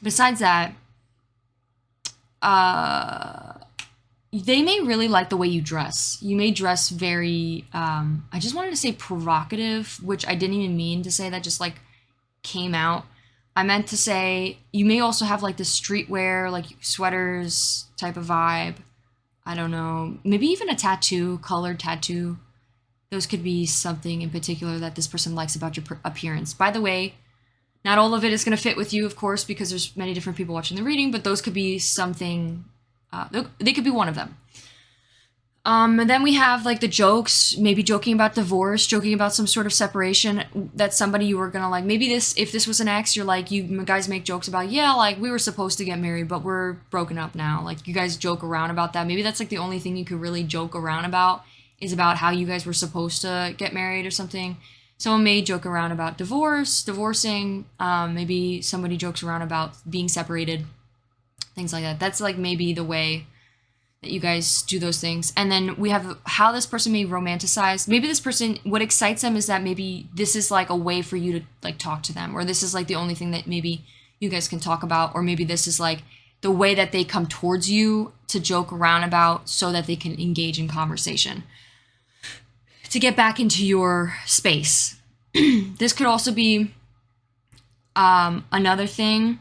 [SPEAKER 1] Besides that, they may really like the way you dress. You may dress very, I just wanted to say provocative, which I didn't even mean to say, that just like came out. I meant to say you may also have like the streetwear, like sweaters type of vibe. I don't know. Maybe even a tattoo, colored tattoo. Those could be something in particular that this person likes about your appearance. By the way, not all of it is going to fit with you, of course, because there's many different people watching the reading, but those could be something, they could be one of them. And then we have like the jokes, maybe joking about divorce, joking about some sort of separation, that somebody you were gonna like, maybe if this was an ex, you're like, you guys make jokes about, yeah, like we were supposed to get married, but we're broken up now. Like you guys joke around about that. Maybe that's like the only thing you could really joke around about, is about how you guys were supposed to get married or something. Someone may joke around about divorcing, maybe somebody jokes around about being separated, things like that. That's like maybe the way that you guys do those things. And then we have how this person may romanticize. Maybe this person, what excites them is that maybe this is like a way for you to like talk to them, or this is like the only thing that maybe you guys can talk about, or maybe this is like the way that they come towards you to joke around about, so that they can engage in conversation to get back into your space. This could also be another thing.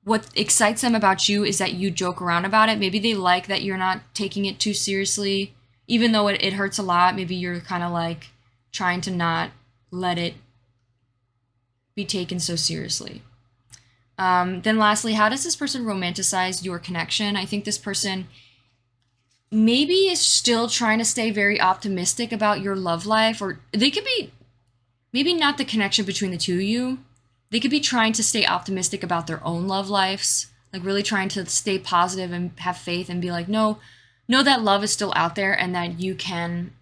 [SPEAKER 1] What excites them about you is that you joke around about it. Maybe they like that you're not taking it too seriously, even though it hurts a lot. Maybe you're kind of like trying to not let it be taken so seriously. Then lastly, how does this person romanticize your connection? I think this person maybe is still trying to stay very optimistic about your love life, or they could be maybe not the connection between the two of you. They could be trying to stay optimistic about their own love lives, like really trying to stay positive and have faith and be like, no, know that love is still out there, and that you can,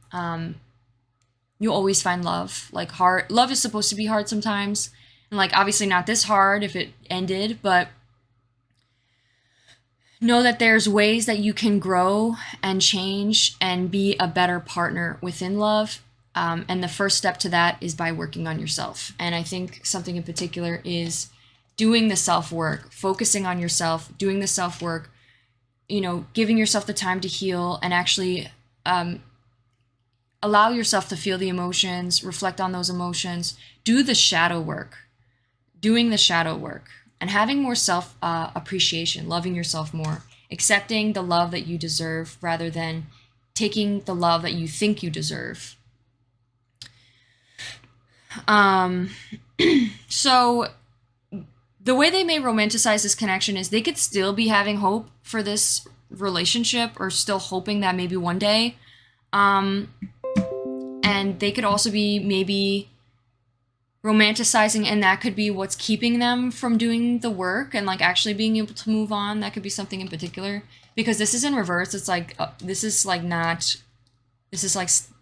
[SPEAKER 1] you always find love. Like love is supposed to be hard sometimes, and like obviously not this hard if it ended, but know that there's ways that you can grow and change and be a better partner within love. And the first step to that is by working on yourself. And I think something in particular is doing the self-work, focusing on yourself, doing the self-work, giving yourself the time to heal, and actually allow yourself to feel the emotions, reflect on those emotions, do the shadow work, doing the shadow work, and having more self-appreciation, loving yourself more, accepting the love that you deserve rather than taking the love that you think you deserve. So the way they may romanticize this connection is they could still be having hope for this relationship, or still hoping that maybe one day, and they could also be maybe romanticizing, and that could be what's keeping them from doing the work and like actually being able to move on. That could be something in particular, because this is in reverse. It's like this is like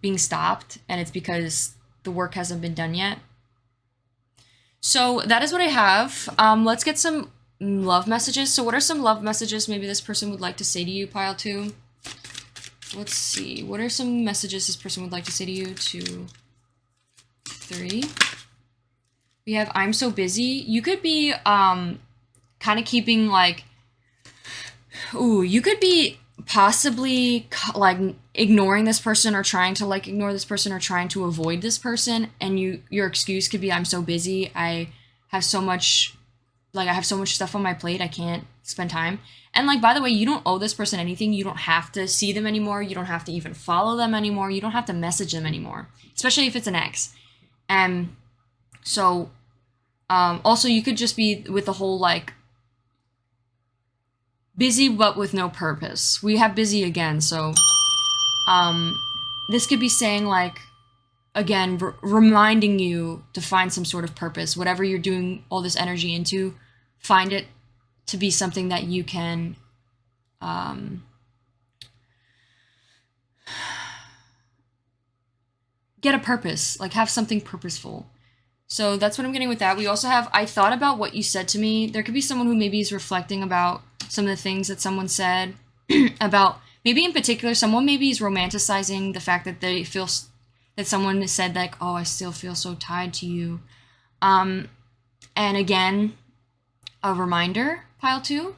[SPEAKER 1] being stopped, and it's because the work hasn't been done yet. So that is what I have. Let's get some love messages. So what are some love messages maybe this person would like to say to you, pile two? let's see. What are some messages this person would like to say to you? 2, 3. We have I'm so busy. You could be kind of keeping like, you could be possibly like ignoring this person or trying to like ignore this person or trying to avoid this person, and your excuse could be I'm so busy. I have so much stuff on my plate. I can't spend time. And like, by the way, you don't owe this person anything. You don't have to see them anymore. You don't have to even follow them anymore. You don't have to message them anymore, especially if it's an ex. And so also you could just be with the whole like busy but with no purpose. We have busy again. So this could be saying like, again, reminding you to find some sort of purpose. Whatever you're doing all this energy into, find it to be something that you can get a purpose, like have something purposeful. So that's what I'm getting with that. We also have, I thought about what you said to me. There could be someone who maybe is reflecting about some of the things that someone said about, maybe in particular, someone maybe is romanticizing the fact that they feel that someone said like, oh, I still feel so tied to you. And again, a reminder, pile 2.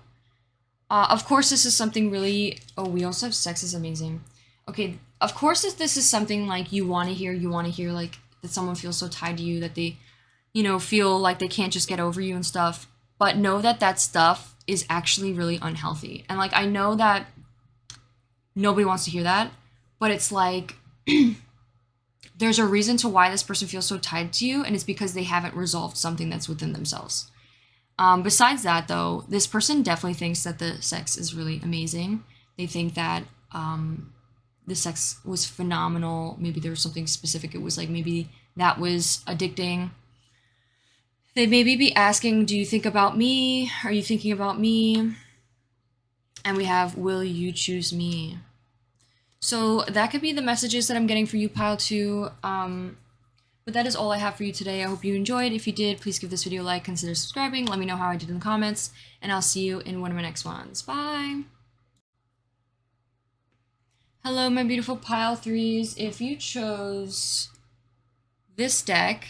[SPEAKER 1] Of course, this is something really, we also have sex is amazing. Okay, of course, if this is something like you want to hear like that someone feels so tied to you that they, feel like they can't just get over you and stuff. But know that that stuff is actually really unhealthy. And like, I know that nobody wants to hear that, but it's like, there's a reason to why this person feels so tied to you, and it's because they haven't resolved something that's within themselves. Besides that, though, this person definitely thinks that the sex is really amazing. They think that the sex was phenomenal. Maybe there was something specific. It was like maybe that was addicting. They maybe be asking, do you think about me? Are you thinking about me? And we have, will you choose me? So that could be the messages that I'm getting for you, pile 2. But that is all I have for you today. I hope you enjoyed. If you did, please give this video a like, consider subscribing, let me know how I did in the comments, and I'll see you in one of my next ones. Bye! Hello, my beautiful pile 3s. If you chose this deck,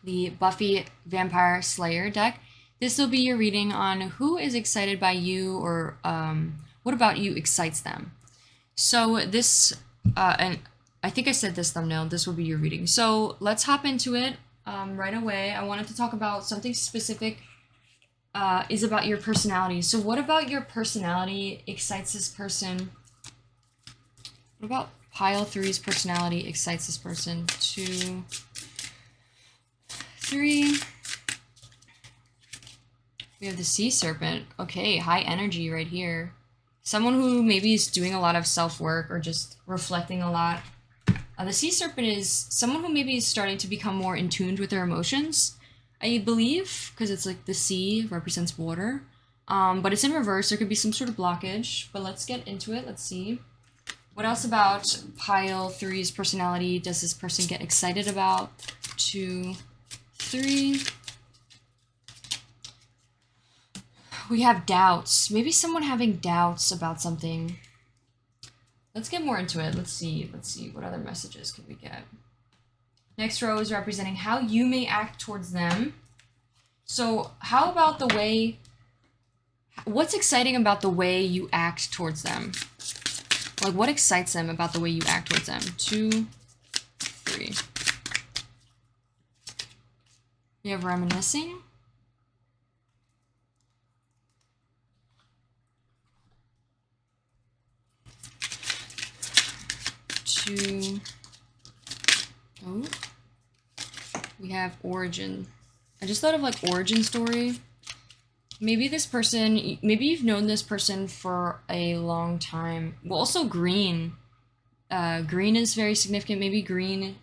[SPEAKER 1] the Buffy Vampire Slayer deck, this will be your reading on who is excited by you, or what about you excites them. So this, and I think I said this thumbnail, this will be your reading. So let's hop into it right away. I wanted to talk about something specific, is about your personality. So what about your personality excites this person? What about pile 3's personality excites this person? 2, 3. We have the sea serpent. Okay, high energy right here. Someone who maybe is doing a lot of self-work or just reflecting a lot. The sea serpent is someone who maybe is starting to become more in tune with their emotions, I believe, because it's like the sea represents water. But it's in reverse. There could be some sort of blockage, but let's get into it. Let's see. What else about pile 3's personality does this person get excited about? 2, 3. We have doubts. Maybe someone having doubts about something. Let's get more into it. Let's see. What other messages can we get? Next row is representing how you may act towards them. So how about the way, what's exciting about the way you act towards them? Like, what excites them about the way you act towards them? 2, 3. You have reminiscing. 2. Oh. We have origin. I just thought of like origin story. Maybe this person, maybe you've known this person for a long time. Well, also green. Green is very significant. Maybe green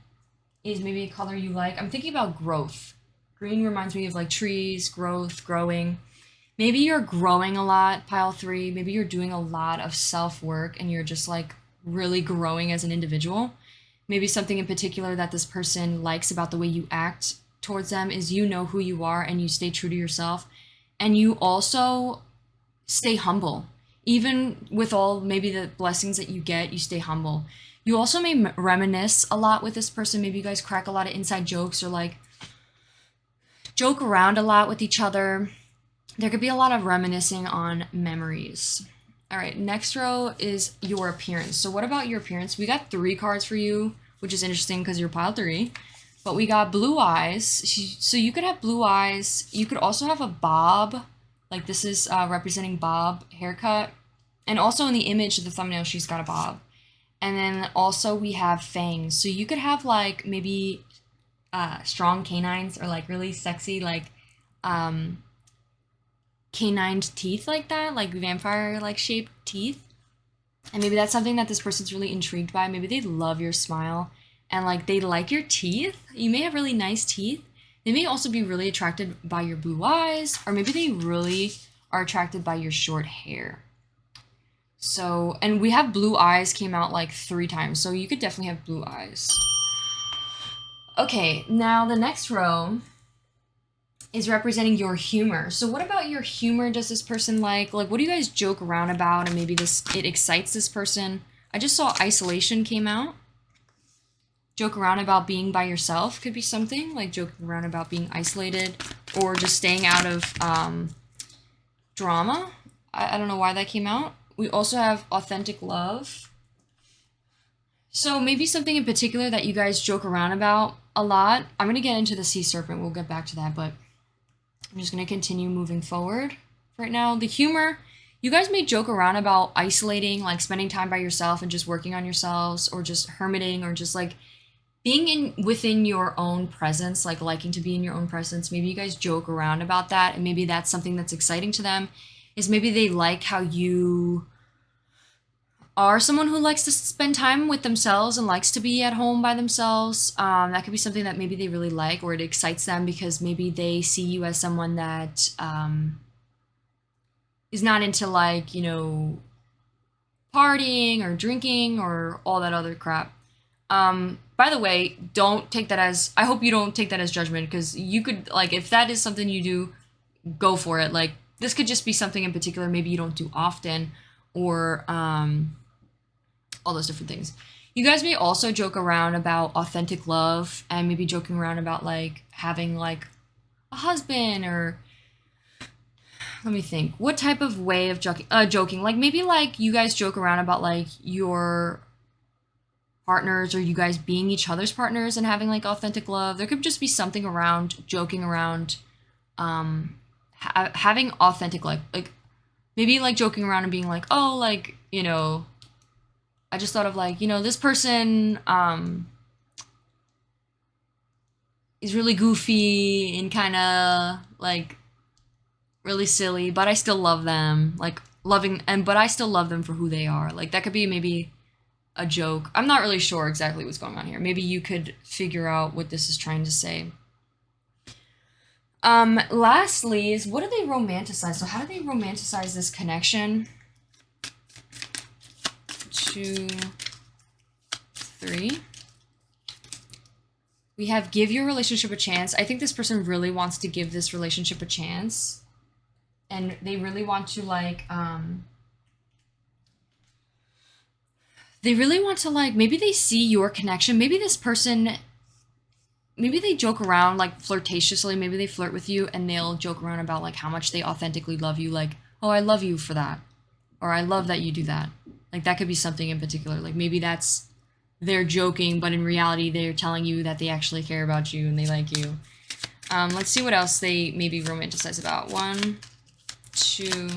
[SPEAKER 1] is maybe a color you like. I'm thinking about growth. Green reminds me of like trees, growth, growing. Maybe you're growing a lot, pile 3. Maybe you're doing a lot of self-work and you're just like really growing as an individual. Maybe something in particular that this person likes about the way you act towards them is you know who you are and you stay true to yourself. And you also stay humble. even with all maybe the blessings that you get, you stay humble. You also may reminisce a lot with this person. Maybe you guys crack a lot of inside jokes or like joke around a lot with each other. There could be a lot of reminiscing on memories. All right, next row is your appearance. So what about your appearance? We got 3 cards for you, which is interesting because you're pile 3. But we got blue eyes. So you could have blue eyes. You could also have a bob. Like this is representing bob haircut. And also in the image of the thumbnail, she's got a bob. And then also we have fangs. So you could have like maybe strong canines or like really sexy like canined teeth like that, like vampire like shaped teeth. And maybe that's something that this person's really intrigued by. Maybe they love your smile and like they like your teeth. You may have really nice teeth. They may also be really attracted by your blue eyes, or maybe they really are attracted by your short hair. So, and we have blue eyes came out like 3 times, so you could definitely have blue eyes. Okay, now the next row is representing your humor. So what about your humor does this person like? Like, what do you guys joke around about? And maybe it excites this person. I just saw isolation came out. Joke around about being by yourself could be something, like joking around about being isolated or just staying out of drama. I don't know why that came out. We also have authentic love. So maybe something in particular that you guys joke around about a lot. I'm going to get into the sea serpent. We'll get back to that, but I'm just going to continue moving forward. Right now, the humor, you guys may joke around about isolating, like spending time by yourself and just working on yourselves, or just hermiting, or just like being within your own presence, like liking to be in your own presence. Maybe you guys joke around about that, and maybe that's something that's exciting to them, is maybe they like how you are someone who likes to spend time with themselves and likes to be at home by themselves. That could be something that maybe they really like, or it excites them because maybe they see you as someone that is not into like, you know, partying or drinking or all that other crap. By the way, don't take that as, I hope you don't take that as judgment, because you could, like, if that is something you do, go for it. Like, this could just be something in particular maybe you don't do often, or all those different things. You guys may also joke around about authentic love, and maybe joking around about like having like a husband, or let me think, what type of way of joking, like maybe like you guys joke around about like your partners, or you guys being each other's partners and having like authentic love. There could just be something around joking around having authentic like maybe like joking around and being like, oh, like, you know, I just thought of like, you know, this person is really goofy and kind of like really silly, but I still love them, like but I still love them for who they are. Like that could be maybe a joke. I'm not really sure exactly what's going on here. Maybe you could figure out what this is trying to say. Lastly is, what do they romanticize? So how do they romanticize this connection? 2, 3. We have give your relationship a chance. I think this person really wants to give this relationship a chance, and they really want to like they really want to like, maybe they see your connection. Maybe this person, maybe they joke around like flirtatiously. Maybe they flirt with you and they'll joke around about like how much they authentically love you. Like, oh, I love you for that, or I love that you do that. Like that could be something in particular. Like maybe that's, they're joking, but in reality, they're telling you that they actually care about you and they like you. Let's see what else they maybe romanticize about. 1, 2,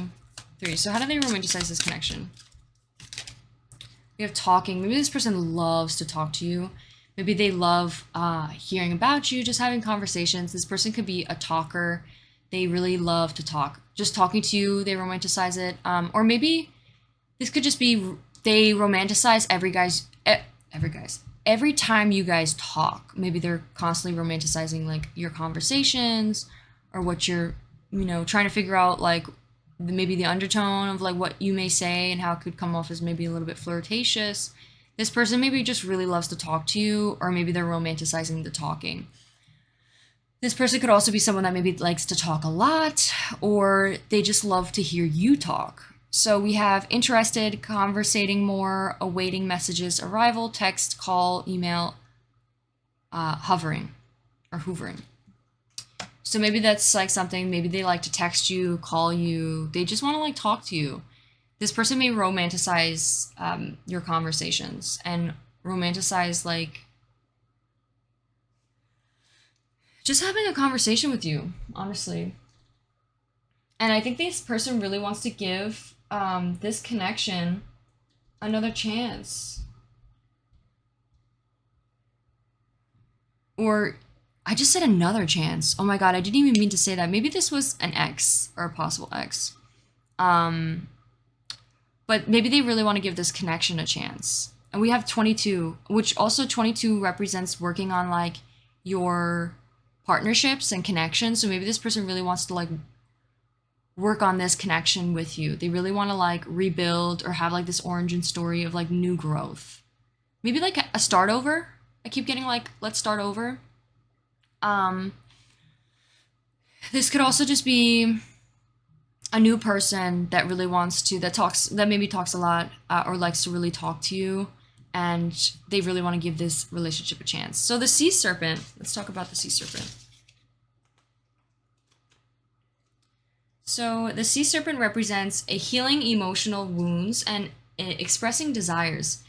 [SPEAKER 1] 3. So how do they romanticize this connection? We have talking. Maybe this person loves to talk to you. Maybe they love hearing about you, just having conversations. This person could be a talker. They really love to talk. Just talking to you, they romanticize it. Or maybe this could just be, they romanticize every time you guys talk. Maybe they're constantly romanticizing like your conversations, or what you're, you know, trying to figure out like maybe the undertone of like what you may say and how it could come off as maybe a little bit flirtatious. This person maybe just really loves to talk to you, or maybe they're romanticizing the talking. This person could also be someone that maybe likes to talk a lot, or they just love to hear you talk. So we have interested, conversating more, awaiting messages, arrival, text, call, email, hovering or hoovering. So maybe that's like something, maybe they like to text you, call you, they just want to like talk to you. This person may romanticize your conversations and romanticize like just having a conversation with you, honestly. And I think this person really wants to give this connection another chance. Or I just said another chance. Oh my god, I didn't even mean to say that. Maybe this was an ex or a possible ex. But maybe they really want to give this connection a chance. And we have 22, which also 22 represents working on like your partnerships and connections. So maybe this person really wants to like work on this connection with you. They really want to like rebuild or have like this origin story of like new growth. Maybe like a start over. I keep getting like, let's start over. This could also just be a new person that really wants to, that maybe talks a lot or likes to really talk to you, and they really want to give this relationship a chance. So the sea serpent, let's talk about the sea serpent. So the sea serpent represents a healing emotional wounds and expressing desires.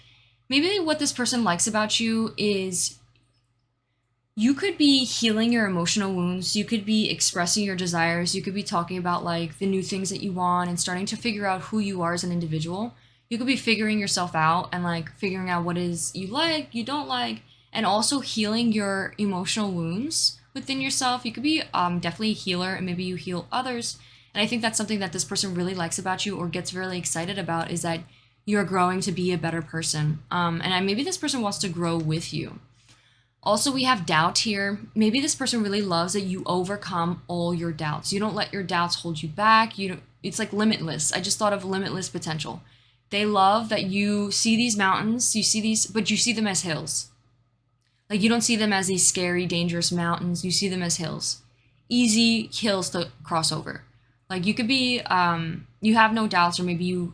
[SPEAKER 1] Maybe what this person likes about you is you could be healing your emotional wounds. You could be expressing your desires. You could be talking about like the new things that you want and starting to figure out who you are as an individual. You could be figuring yourself out and like figuring out what is you like, you don't like, and also healing your emotional wounds within yourself. You could be definitely a healer, and maybe you heal others. And I think that's something that this person really likes about you or gets really excited about, is that you're growing to be a better person. And maybe this person wants to grow with you. Also, we have doubt here. Maybe this person really loves that you overcome all your doubts. You don't let your doubts hold you back. It's like limitless. I just thought of limitless potential. They love that you see these mountains, but you see them as hills. Like you don't see them as these scary, dangerous mountains. You see them as hills. Easy hills to cross over. Like you could be, you have no doubts, or maybe you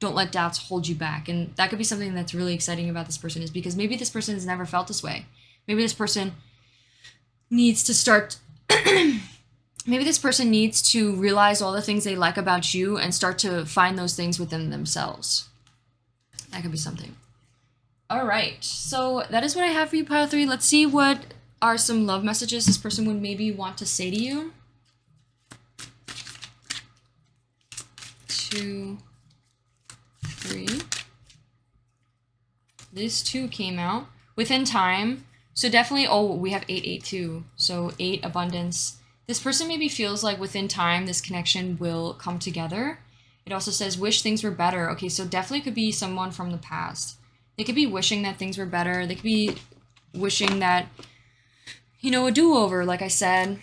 [SPEAKER 1] don't let doubts hold you back. And that could be something that's really exciting about this person, is because maybe this person has never felt this way. Maybe this person needs to start, maybe this person needs to realize all the things they like about you and start to find those things within themselves. That could be something. All right, so that is what I have for you, pile 3. Let's see what are some love messages this person would maybe want to say to you. 2, 3. This 2 came out. Within time. So definitely, we have 882. So 8, abundance. This person maybe feels like within time this connection will come together. It also says wish things were better. Okay, so definitely could be someone from the past. They could be wishing that things were better. They could be wishing that, a do-over, like I said.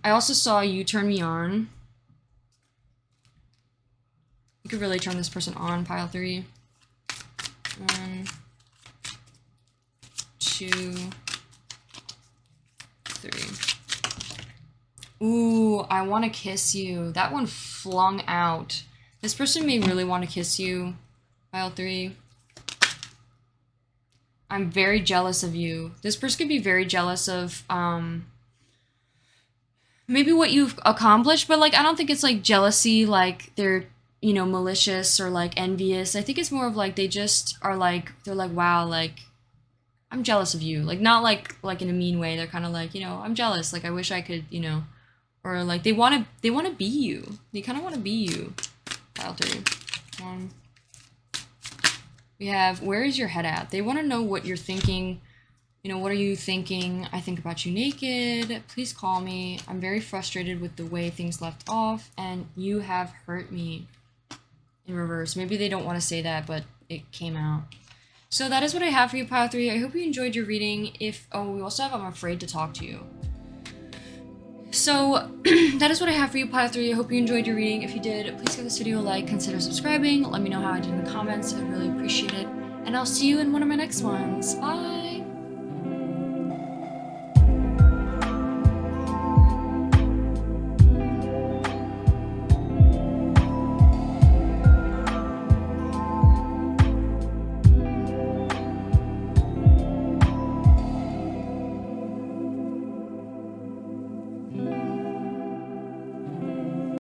[SPEAKER 1] I also saw you turn me on. You could really turn this person on, pile 3. 1, 2, 3. Ooh, I want to kiss you. That one flung out. This person may really want to kiss you, pile 3. I'm very jealous of you. This person could be very jealous of maybe what you've accomplished, but like I don't think it's like jealousy like they're malicious or like envious. I think it's more of like they just are like, they're like, wow, like I'm jealous of you. Like not like in a mean way. They're kind of like, I'm jealous. Like I wish I could, or like they want to be you. They kind of want to be you. File 3. 1. We have, where is your head at? They want to know what you're thinking. What are you thinking? I think about you naked. Please call me. I'm very frustrated with the way things left off, and you have hurt me. In reverse. Maybe they don't want to say that, but it came out. So that is what I have for you, pile 3. I hope you enjoyed your reading. We also have I'm afraid to talk to you. So that is what I have for you, pile 3. I hope you enjoyed your reading. If you did, please give this video a like, consider subscribing. Let me know how I did in the comments. I'd really appreciate it. And I'll see you in one of my next ones. Bye!